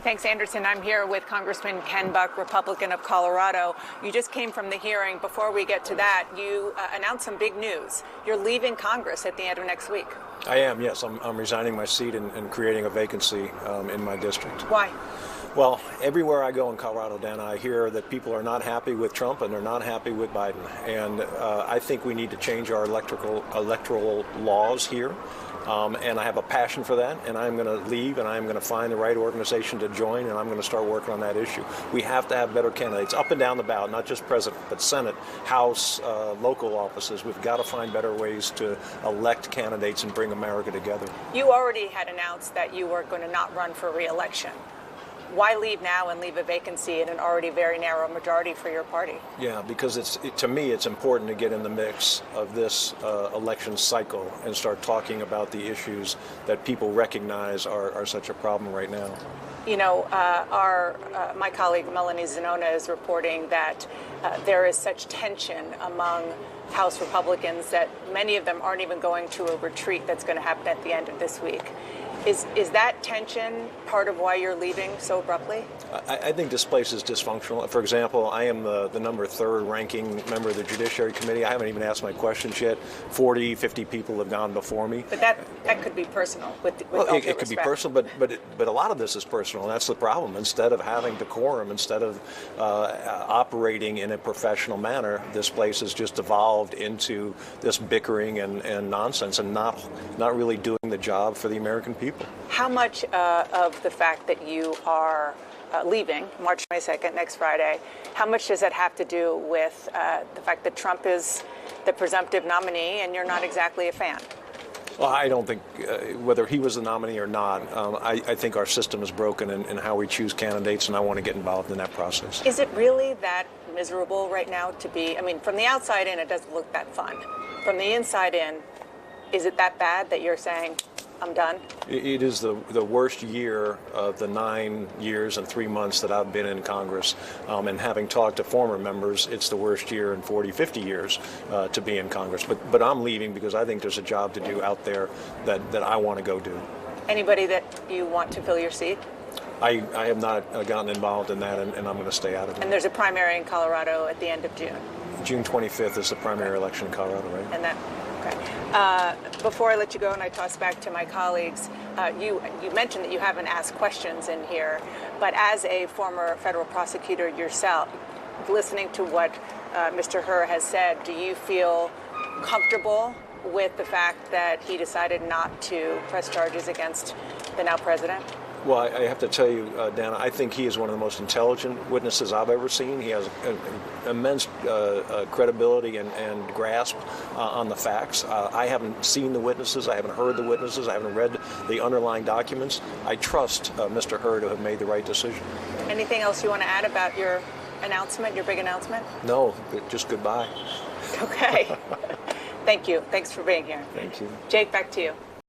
Thanks, Anderson. I'm here with Congressman Ken Buck, Republican of Colorado. You just came from the hearing. Before we get to that, you announced some big news. You're leaving Congress at the end of next week. I am, yes. I'm resigning my seat and creating a vacancy in my district. Why? Well, everywhere I go in Colorado, Dana, I hear that people are not happy with Trump and they're not happy with Biden. And I think we need to change our electoral laws here. And I have a passion for that, and I'm going to leave, and I'm going to find the right organization to join, and I'm going to start working on that issue. We have to have better candidates up and down the ballot, not just president, but Senate, House, local offices. We've got to find better ways to elect candidates and bring America together. You already had announced that you were going to not run for re-election. Why leave now and leave a vacancy in an already very narrow majority for your party? Yeah, because to me, it's important to get in the mix of this election cycle and start talking about the issues that people recognize are such a problem right now. You know, my colleague Melanie Zanona is reporting that there is such tension among House Republicans that many of them aren't even going to a retreat that's going to happen at the end of this week. Is that tension part of why you're leaving so abruptly? I think this place is dysfunctional. For example, I am the number 3rd ranking member of the Judiciary Committee. I haven't even asked my questions yet. 40, 50 people have gone before me. But that could be personal. It could be personal, but a lot of this is personal. And that's the problem. Instead of having decorum, instead of operating in a professional manner, this place has just evolved into this bickering and nonsense, and not really doing the job for the American people. How much of the fact that you are leaving March 22nd, next Friday, how much does that have to do with the fact that Trump is the presumptive nominee and you're not exactly a fan? Well, I don't think whether he was the nominee or not, I think our system is broken in how we choose candidates, and I want to get involved in that process. Is it really that miserable right now to be, I mean, from the outside in, it doesn't look that fun. From the inside in, is it that bad that you're saying, I'm done? It is the worst year of the 9 years and 3 months that I've been in Congress. And having talked to former members, it's the worst year in 40, 50 years to be in Congress. But I'm leaving because I think there's a job to do out there that I want to go do. Anybody that you want to fill your seat? I have not gotten involved in that, and I'm going to stay out of it. And there's a primary in Colorado at the end of June. June 25th is the primary election in Colorado, right? And that, okay. Before I let you go and I toss back to my colleagues, you mentioned that you haven't asked questions in here, but as a former federal prosecutor yourself, listening to what Mr. Hur has said, do you feel comfortable with the fact that he decided not to press charges against the now president? Well, I have to tell you, Dana, I think he is one of the most intelligent witnesses I've ever seen. He has immense credibility and grasp on the facts. I haven't seen the witnesses. I haven't heard the witnesses. I haven't read the underlying documents. I trust Mr. Hur to have made the right decision. Anything else you want to add about your announcement, your big announcement? No, just goodbye. Okay. Thank you. Thanks for being here. Thank you. Jake, back to you.